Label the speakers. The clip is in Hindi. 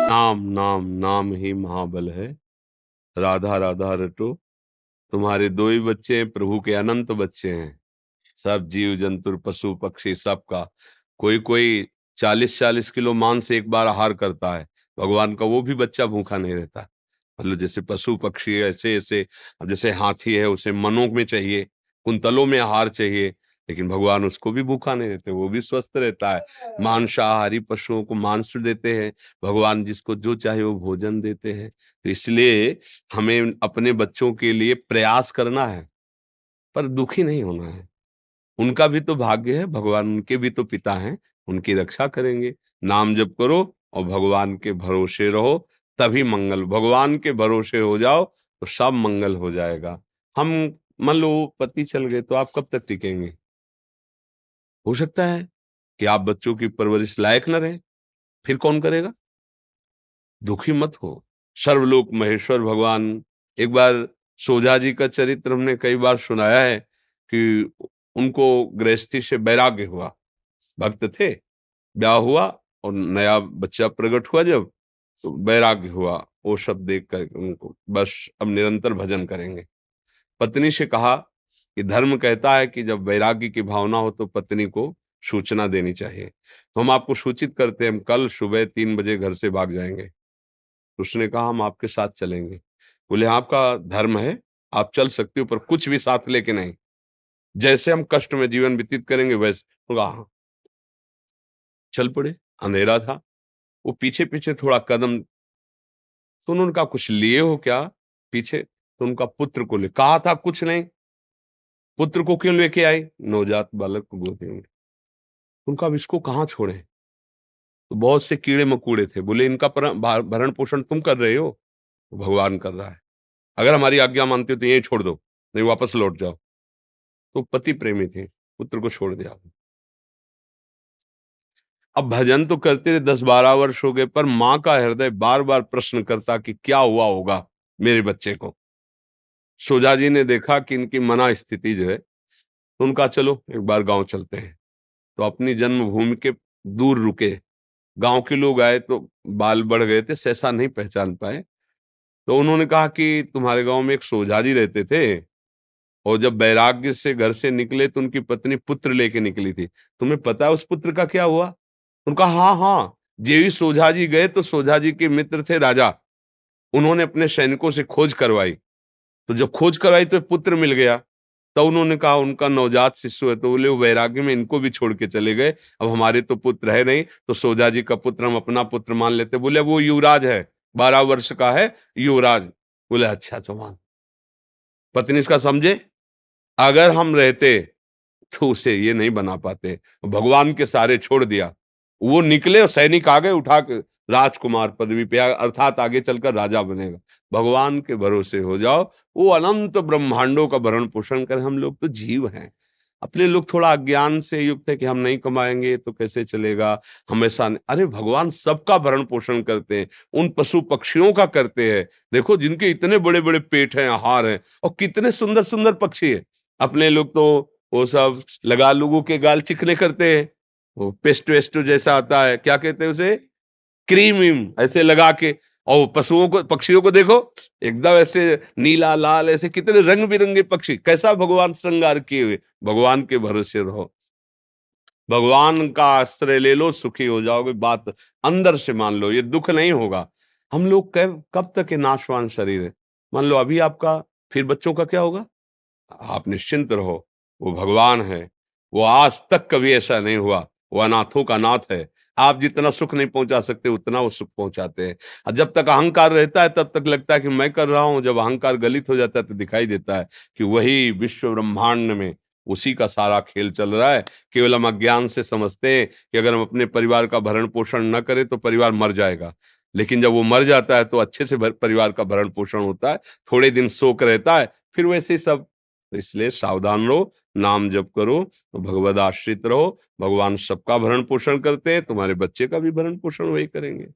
Speaker 1: नाम नाम नाम ही महाबल है। राधा राधा रटो। तुम्हारे दो ही बच्चे हैं, प्रभु के अनंत बच्चे हैं। सब जीव जंतु पशु पक्षी सबका कोई कोई 40-40 किलो मांस एक बार आहार करता है। भगवान का वो भी बच्चा भूखा नहीं रहता। मतलब जैसे पशु पक्षी ऐसे ऐसे, अब जैसे हाथी है उसे मनों में चाहिए, कुंतलों में आहार चाहिए, लेकिन भगवान उसको भी भूखा नहीं देते, वो भी स्वस्थ रहता है। मांसाहारी पशुओं को मांस देते हैं, भगवान जिसको जो चाहे वो भोजन देते हैं। तो इसलिए हमें अपने बच्चों के लिए प्रयास करना है, पर दुखी नहीं होना है। उनका भी तो भाग्य है, भगवान उनके भी तो पिता हैं, उनकी रक्षा करेंगे। नाम जप करो और भगवान के भरोसे रहो, तभी मंगल। भगवान के भरोसे हो जाओ तो सब मंगल हो जाएगा। हम मान लो पति चल गए तो आप कब तक टिकेंगे? हो सकता है कि आप बच्चों की परवरिश लायक न रहें, फिर कौन करेगा? दुखी मत हो। सर्वलोक महेश्वर भगवान, एक बार सोझा जी का चरित्र हमने कई बार सुनाया है कि उनको गृहस्थी से वैराग्य हुआ। भक्त थे, ब्याह हुआ और नया बच्चा प्रकट हुआ जब, तो वैराग्य हुआ। वो सब देख कर उनको बस अब निरंतर भजन करेंगे। पत्नी से कहा कि धर्म कहता है कि जब वैराग्य की भावना हो तो पत्नी को सूचना देनी चाहिए। तो हम आपको सूचित करते हैं, हम कल सुबह 3 बजे घर से भाग जाएंगे। तो उसने कहा हम आपके साथ चलेंगे। बोले आपका धर्म है, आप चल सकते हो, पर कुछ भी साथ लेके नहीं। जैसे हम कष्ट में जीवन व्यतीत करेंगे वैसे। बोला हाँ। चल पड़े। अंधेरा था। वो पीछे पीछे थोड़ा कदम, तो उन्होंने कहा कुछ लिए हो क्या पीछे? तो उनका पुत्र को ले, कहा था कुछ नहीं। पुत्र को क्यों लेके आई? नवजात बालक को गोदी में। उनका अब इसको कहाँ छोड़े? तो बहुत से कीड़े मकोड़े थे। बोले इनका भरण पोषण तुम कर रहे हो? तो भगवान कर रहा है। अगर हमारी आज्ञा मानते हो तो यहीं छोड़ दो, नहीं वापस लौट जाओ। तो पति प्रेमी थे, पुत्र को छोड़ दिया। अब भजन तो करते रहे, 10-12 वर्ष हो गए, पर माँ का हृदय बार बार प्रश्न करता कि क्या हुआ होगा मेरे बच्चे को। सोजा जी ने देखा कि इनकी मना स्थिति जो है, तो उनका चलो एक बार गांव चलते हैं। तो अपनी जन्मभूमि के दूर रुके। गांव के लोग आए तो बाल बढ़ गए थे, सहसा नहीं पहचान पाए। तो उन्होंने कहा कि तुम्हारे गांव में एक सोझा जी रहते थे, और जब वैराग्य से घर से निकले तो उनकी पत्नी पुत्र लेके निकली थी। तुम्हें पता है उस पुत्र का क्या हुआ? उनका हाँ हाँ। जेवी सोझा जी गए तो सोझा जी के मित्र थे राजा, उन्होंने अपने सैनिकों से खोज करवाई। तो जब खोज करवाई तो पुत्र मिल गया। तो उन्होंने कहा उनका नवजात शिशु है, तो बोले वो वैराग्य में इनको भी छोड़ के चले गए। अब हमारे तो पुत्र है नहीं, तो सोजा जी का पुत्र हम अपना पुत्र मान लेते। बोले वो युवराज है, 12 वर्ष का है युवराज। बोले अच्छा तो मान। पत्नी इसका समझे, अगर हम रहते तो उसे ये नहीं बना पाते। भगवान के सहारे छोड़ दिया। वो निकले और सैनिक आ गए उठा के, राजकुमार पदवी पे अर्थात आगे चलकर राजा बनेगा। भगवान के भरोसे हो जाओ, वो अनंत ब्रह्मांडों का भरण पोषण करे। हम लोग तो जीव हैं। अपने लोग थोड़ा अज्ञान से युक्त है कि हम नहीं कमाएंगे तो कैसे चलेगा, हमेशा नहीं। अरे भगवान सबका भरण पोषण करते हैं, उन पशु पक्षियों का करते हैं। देखो जिनके इतने बड़े बड़े पेट हैं, आहार हैं, और कितने सुंदर सुंदर पक्षी है। अपने लोग तो वो सब लगा लोगों के गाल चिकने करते हैं, वो पेस्टो वेस्टो जैसा आता है, क्या कहते हैं उसे, क्रीम व्रीम ऐसे लगा के। और पशुओं को पक्षियों को देखो, एकदम ऐसे नीला लाल, ऐसे कितने रंग बिरंगे पक्षी, कैसा भगवान श्रृंगार किए हुए। भगवान के भरोसे रहो, भगवान का आश्रय ले लो, सुखी हो जाओगे। बात अंदर से मान लो, ये दुख नहीं होगा। हम लोग कब कब तक ये नाशवान शरीर है। मान लो अभी आपका, फिर बच्चों का क्या होगा? आप निश्चिंत रहो, वो भगवान है। वो आज तक कभी ऐसा नहीं हुआ, वो अनाथों का नाथ है। आप जितना सुख नहीं पहुंचा सकते उतना वो सुख पहुंचाते हैं। और जब तक अहंकार रहता है तब तक लगता है कि मैं कर रहा हूं, जब अहंकार गलित हो जाता है तो दिखाई देता है कि वही विश्व ब्रह्मांड में उसी का सारा खेल चल रहा है। केवल हम अज्ञान से समझते हैं कि अगर हम अपने परिवार का भरण पोषण न करें तो परिवार मर जाएगा, लेकिन जब वो मर जाता है तो अच्छे से परिवार का भरण पोषण होता है। थोड़े दिन शोक रहता है, फिर वैसे ही सब। तो इसलिए सावधान रहो, नाम जप करो, तो भगवद आश्रित रहो। भगवान सबका भरण पोषण करते हैं, तुम्हारे बच्चे का भी भरण पोषण वही करेंगे।